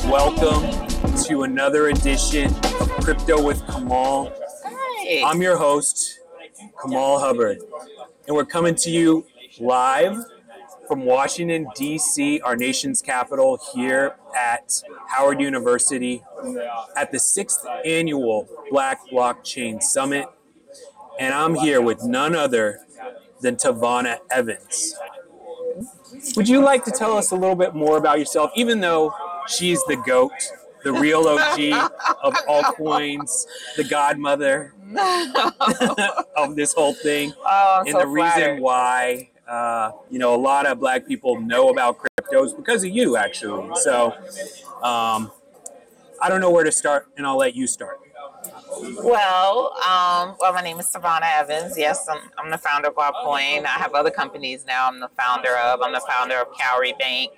Welcome to another edition of Crypto with Kamal. Hi. I'm your host, Kamal Hubbard, and we're coming to you live from Washington, D.C., our nation's capital, here at Howard University at the 6th Annual Black Blockchain Summit. And I'm here with none other than Tavonia Evans. Would you like to tell us a little bit more about yourself, even though she's the GOAT, the real OG of altcoins, the godmother of this whole thing, and so the reason why a lot of Black people know about cryptos because of you, actually. So I don't know where to start, and I'll let you start. Well, my name is Tavonia Evans. Yes, I'm the founder of GUAP Coin. I have other companies now. I'm the founder of Cowrie Bank.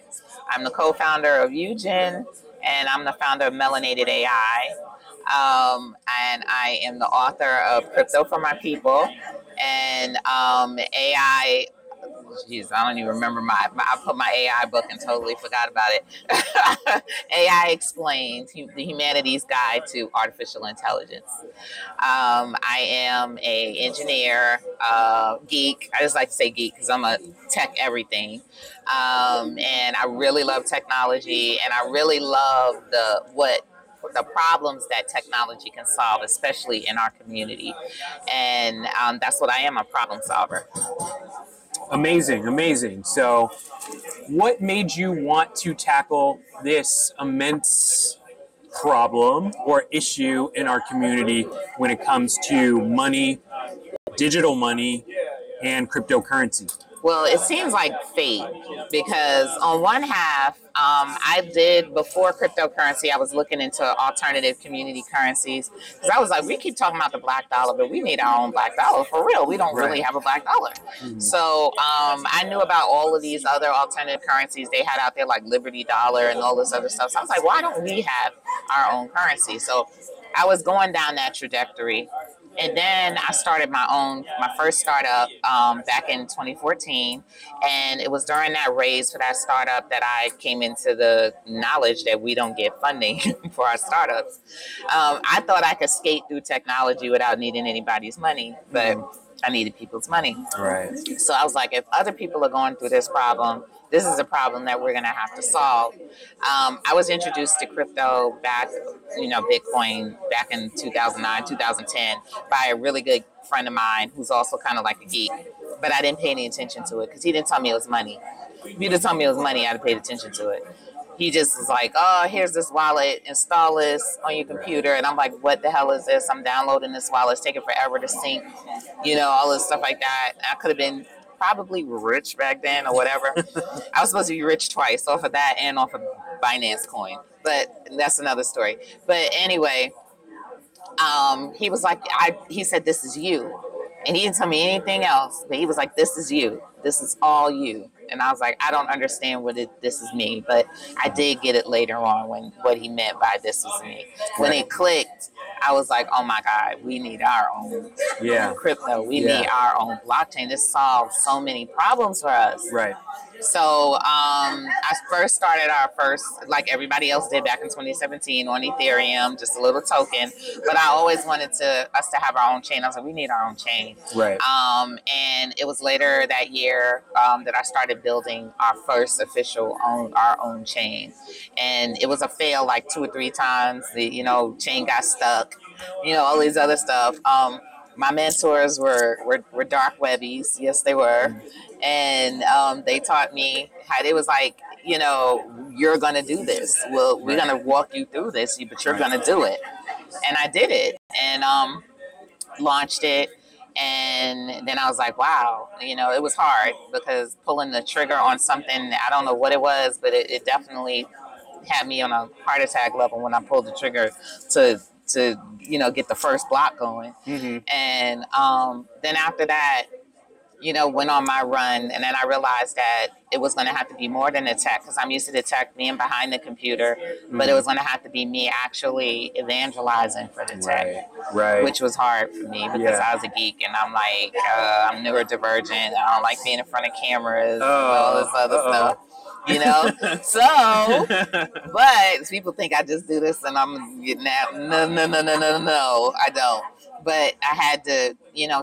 I'm the co-founder of Eugen, and I'm the founder of Melanated AI. And I am the author of Crypto for My People and AI. Jeez, I don't even remember I put my AI book and totally forgot about it. AI Explained, the Humanities Guide to Artificial Intelligence. I am a engineer, geek. I just like to say geek because I'm a tech everything. And I really love technology, and I really love the problems that technology can solve, especially in our community. And that's what I am, a problem solver. Amazing. So what made you want to tackle this immense problem or issue in our community when it comes to money, digital money, and cryptocurrency? Well, it seems like fate because on one half, I did before cryptocurrency, I was looking into alternative community currencies because I was like, we keep talking about the black dollar, but we need our own black dollar for real. We don't really have a black dollar. Mm-hmm. So I knew about all of these other alternative currencies they had out there, like Liberty Dollar and all this other stuff. So I was like, why don't we have our own currency? So I was going down that trajectory. And then I started my first startup back in 2014. And it was during that raise for that startup that I came into the knowledge that we don't get funding for our startups. I thought I could skate through technology without needing anybody's money, but I needed people's money. Right. So I was like, if other people are going through this problem, this is a problem that we're going to have to solve. I was introduced to crypto Bitcoin back in 2009, 2010 by a really good friend of mine who's also kind of like a geek, but I didn't pay any attention to it because he didn't tell me it was money. If he'd have told me it was money, I'd have paid attention to it. He just was like, oh, here's this wallet, install this on your computer. And I'm like, what the hell is this? I'm downloading this wallet. It's taking forever to sync, all this stuff like that. I could have been probably rich back then or whatever. I was supposed to be rich twice, off of that and off of Binance Coin. But that's another story. But anyway, he was like, he said, this is you. And he didn't tell me anything else, but he was like, this is you. This is all you. And I was like, I don't understand this is me. But I did get it later on what he meant by this is me. When it clicked, I was like, oh my God, we need our own crypto. We need our own blockchain. This solves so many problems for us. Right. So I first started like everybody else did back in 2017 on Ethereum, just a little token. But I always wanted us to have our own chain. I was like, we need our own chain. Right. And it was later that year that I started building our first official our own chain. And it was a fail like 2 or 3 times. The chain got stuck, all these other stuff. My mentors were dark webbies. Yes, they were. And they taught me how it was like, you're going to do this. Well, we're going to walk you through this, but you're going to do it. And I did it and launched it. And then I was like, wow, it was hard because pulling the trigger on something, I don't know what it was, but it definitely had me on a heart attack level when I pulled the trigger to get the first block going. Mm-hmm. And then after that, went on my run. And then I realized that it was going to have to be more than the tech because I'm used to the tech being behind the computer, but it was going to have to be me actually evangelizing for the tech, which was hard for me because I was a geek and I'm like, I'm neurodivergent. I don't like being in front of cameras and all this other stuff. So, but people think I just do this and I'm getting out. No, I don't. But I had to,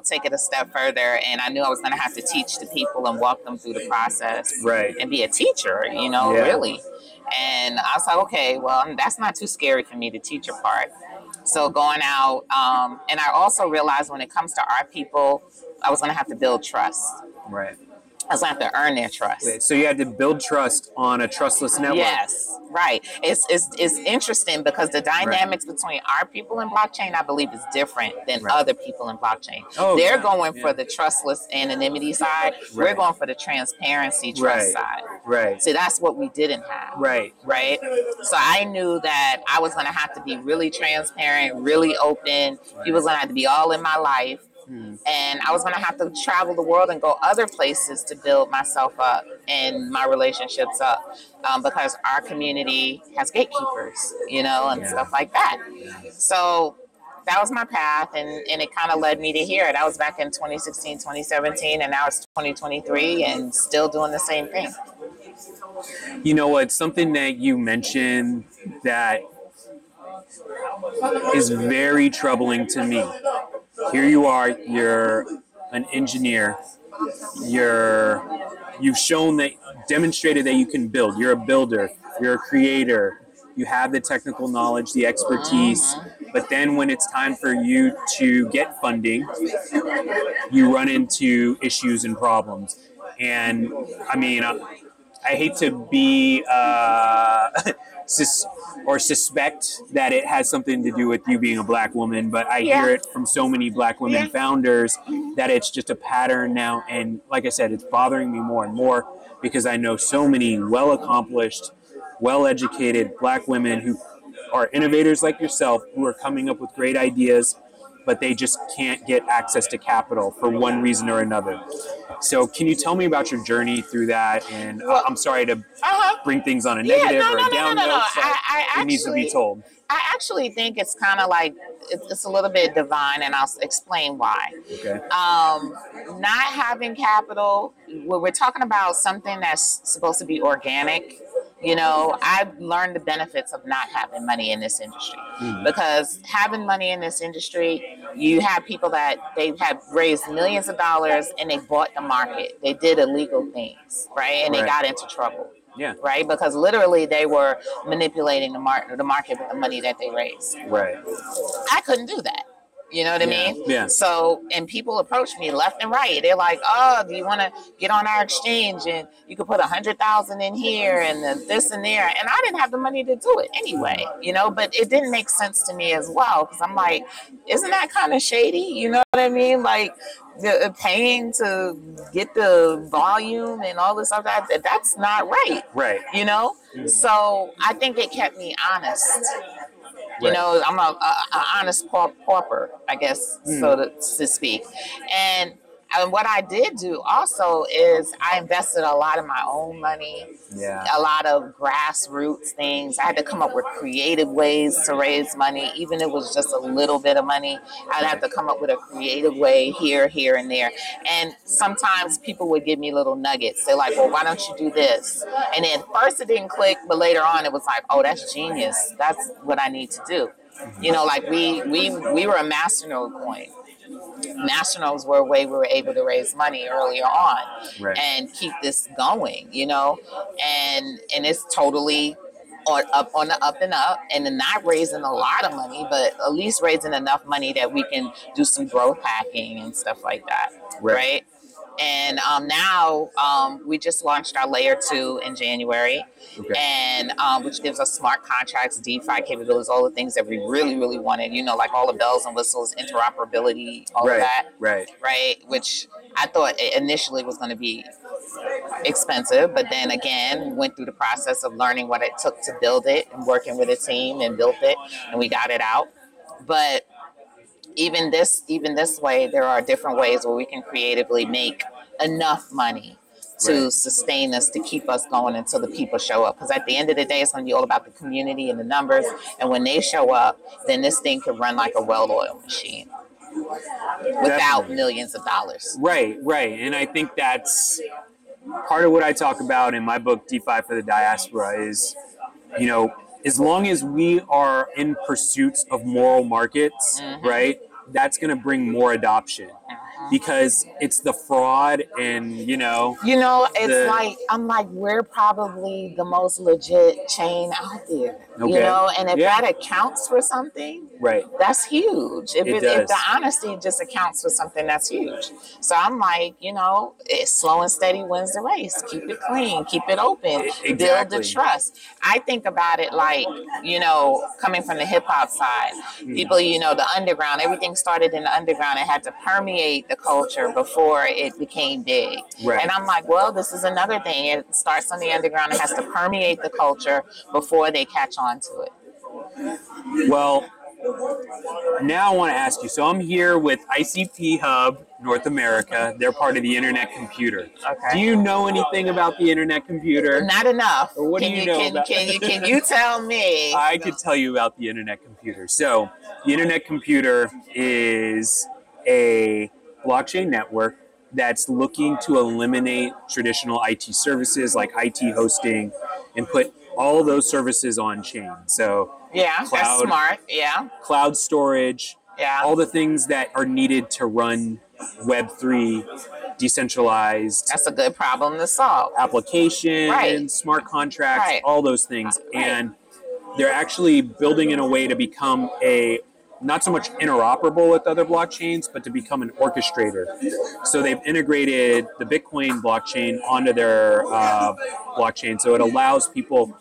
take it a step further, and I knew I was going to have to teach the people and walk them through the process, right, and be a teacher, really. And I was like, okay, well, that's not too scary for me, the teacher part. So going out, and I also realized when it comes to our people, I was going to have to build trust. right. I was going to have to earn their trust. So you had to build trust on a trustless network. Yes, right. It's interesting because the dynamics between our people in blockchain, I believe, is different than other people in blockchain. They're going for the trustless anonymity side. We're going for the transparency trust side. Right. So that's what we didn't have. Right. So I knew that I was going to have to be really transparent, really open. People was going to have to be all in my life. And I was going to have to travel the world and go other places to build myself up and my relationships up, because our community has gatekeepers, and stuff like that. So that was my path, and it kind of led me to here. That was back in 2016, 2017, and now it's 2023 and still doing the same thing. You know what? Something that you mentioned that is very troubling to me. Here you are, you're an engineer, you've demonstrated that you can build, you're a builder, you're a creator, you have the technical knowledge, the expertise, but then when it's time for you to get funding, you run into issues and problems. And I mean, I hate to be suspect that it has something to do with you being a black woman, but I hear it from so many black women founders that it's just a pattern now. And like I said, it's bothering me more and more because I know so many well-accomplished, well-educated black women who are innovators like yourself, who are coming up with great ideas, but they just can't get access to capital for one reason or another. So can you tell me about your journey through that? And I'm sorry to bring things on a negative or a down note, but it needs to be told. I actually think it's kind of like, it's a little bit divine, and I'll explain why. Okay. Not having capital, when we're talking about something that's supposed to be organic, I've learned the benefits of not having money in this industry. Because having money in this industry, you have people that they have raised millions of dollars and they bought the market. They did illegal things, right? And they got into trouble. Yeah. Right? Because literally they were manipulating the market with the money that they raised. Right. I couldn't do that. You know what I mean? Yeah. So, and people approach me left and right. They're like, "Oh, do you want to get on our exchange? And you could put 100,000 in here and this and there." And I didn't have the money to do it anyway, But it didn't make sense to me as well, because I'm like, isn't that kind of shady? You know what I mean? Like, paying to get the volume and all this stuff, that's not right. Right. So I think it kept me honest. I'm a honest pauper, I guess, so to speak. And what I did do also is I invested a lot of my own money, a lot of grassroots things. I had to come up with creative ways to raise money, even if it was just a little bit of money. I'd have to come up with a creative way here, and there. And sometimes people would give me little nuggets. They're like, "Well, why don't you do this?" And then first it didn't click, but later on it was like, "Oh, that's genius. That's what I need to do." Like we were a masternode coin. Masternodes were a way we were able to raise money earlier on and keep this going, and it's totally on the up and up, and then not raising a lot of money, but at least raising enough money that we can do some growth hacking and stuff like that, right? And now we just launched our layer 2 in January, and which gives us smart contracts, DeFi capabilities, all the things that we really, really wanted, like all the bells and whistles, interoperability, all of that, right? Which I thought initially was going to be expensive, but then again, went through the process of learning what it took to build it and working with a team and built it, and we got it out. But even this way, there are different ways where we can creatively make enough money to sustain us, to keep us going until the people show up. Because at the end of the day, it's going to be all about the community and the numbers. And when they show up, then this thing could run like a well-oiled machine without millions of dollars. Right. And I think that's part of what I talk about in my book, DeFi for the Diaspora, is, as long as we are in pursuit of moral markets, right, that's going to bring more adoption because it's the fraud and, It's like I'm like we're probably the most legit chain out there. And if that accounts for something, right, that's huge. If the honesty just accounts for something, that's huge. So I'm like, it's slow and steady wins the race. Keep it clean, keep it open, build the trust. I think about it like, coming from the hip hop side, people, the underground, everything started in the underground. It had to permeate the culture before it became big. Right. And I'm like, well, this is another thing. It starts on the underground. It has to permeate the culture before they catch on to it. Well, now I want to ask you. So I'm here with ICP.Hub North America. They're part of the Internet Computer. Okay. Do you know anything about the Internet Computer? Not enough. Or what do you know about? Can you tell me? I could tell you about the Internet Computer. So the Internet Computer is a blockchain network that's looking to eliminate traditional IT services like IT hosting and put all of those services on chain. So cloud, that's smart. Yeah. Cloud storage. Yeah. All the things that are needed to run Web3, decentralized. That's a good problem to solve. Applications, smart contracts, all those things. And they're actually building in a way to become not so much interoperable with other blockchains, but to become an orchestrator. So they've integrated the Bitcoin blockchain onto their blockchain. So it allows people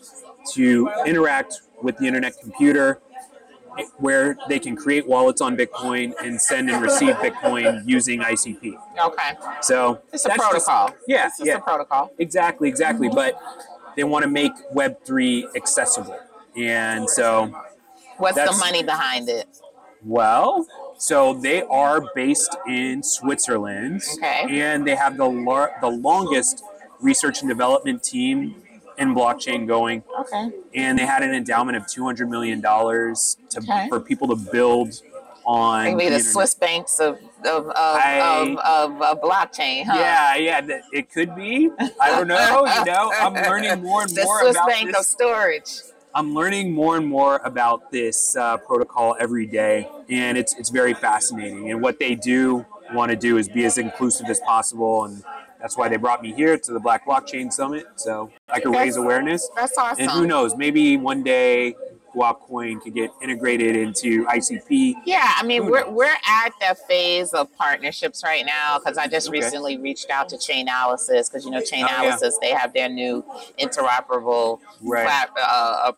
to interact with the Internet Computer where they can create wallets on Bitcoin and send and receive Bitcoin using ICP. Okay. So it's a protocol. It's a protocol. Exactly. But they want to make Web3 accessible. And so what's the money behind it? Well, so they are based in Switzerland, and they have the longest research and development team in blockchain going. Okay. And they had an endowment of $200 million for people to build on. Maybe the Swiss banks of blockchain, huh? Yeah, it could be. I don't know. I'm learning more and more about the Swiss bank of storage. I'm learning more and more about this protocol every day, and it's very fascinating. And what they want to do is be as inclusive as possible, and that's why they brought me here to the Black Blockchain Summit, so I can raise awareness. That's awesome. And who knows, maybe one day GUAP Coin could get integrated into ICP. Yeah, I mean, we're at that phase of partnerships right now because I just recently reached out to Chainalysis because, Chainalysis, they have their new interoperable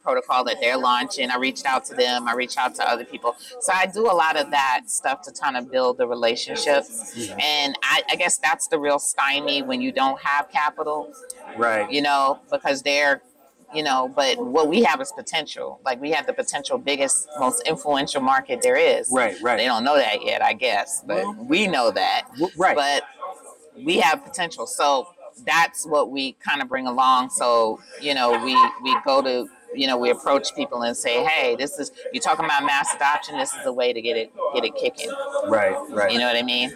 protocol that they're launching. I reached out to them. I reached out to other people. So I do a lot of that stuff to kind of build the relationships. Mm-hmm. And I guess that's the real stymie when you don't have capital. Right. Because they're but what we have is potential. Like we have the potential biggest, most influential market there is. Right. They don't know that yet, I guess, but we know that. Right. But we have potential. So that's what we kind of bring along. So, we go to, we approach people and say, hey, you're talking about mass adoption. This is a way to get it kicking. Right. You know what I mean?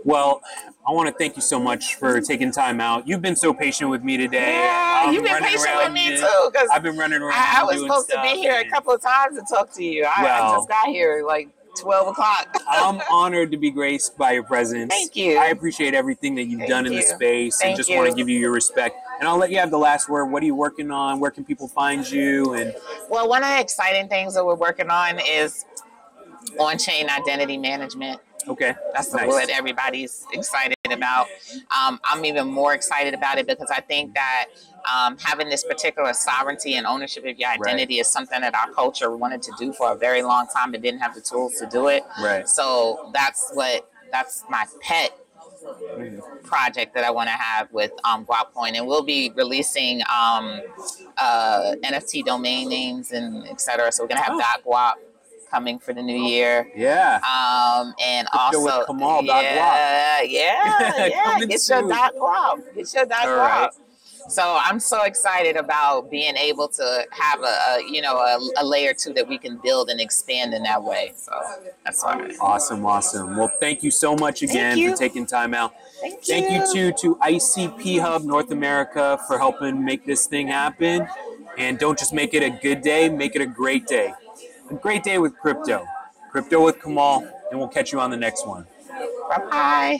Well, I want to thank you so much for taking time out. You've been so patient with me today. Yeah, you've been patient with me too. Because I've been running around. I was supposed to be here a couple of times to talk to you. I just got here like 12 o'clock. I'm honored to be graced by your presence. Thank you. I appreciate everything that you've done in the space and just want to give you your respect. And I'll let you have the last word. What are you working on? Where can people find you? Well, one of the exciting things that we're working on is on-chain identity management. Okay. That's what everybody's excited about. I'm even more excited about it because I think that having this particular sovereignty and ownership of your identity is something that our culture wanted to do for a very long time but didn't have the tools to do it. Right. So that's my pet project that I want to have with GUAP Coin, and we'll be releasing NFT domain names and et cetera. So we're gonna have .guap coming for the new year. Yeah. And also with Kamal, yeah. Get your .guap. Get your .guap. Right. So I'm so excited about being able to have a layer 2 that we can build and expand in that way. So that's all right. Awesome. Well, thank you so much again for taking time out. Thank you to ICP.Hub North America for helping make this thing happen. And don't just make it a good day, make it a great day. A great day with crypto. Crypto with Kamal, and we'll catch you on the next one. Bye-bye.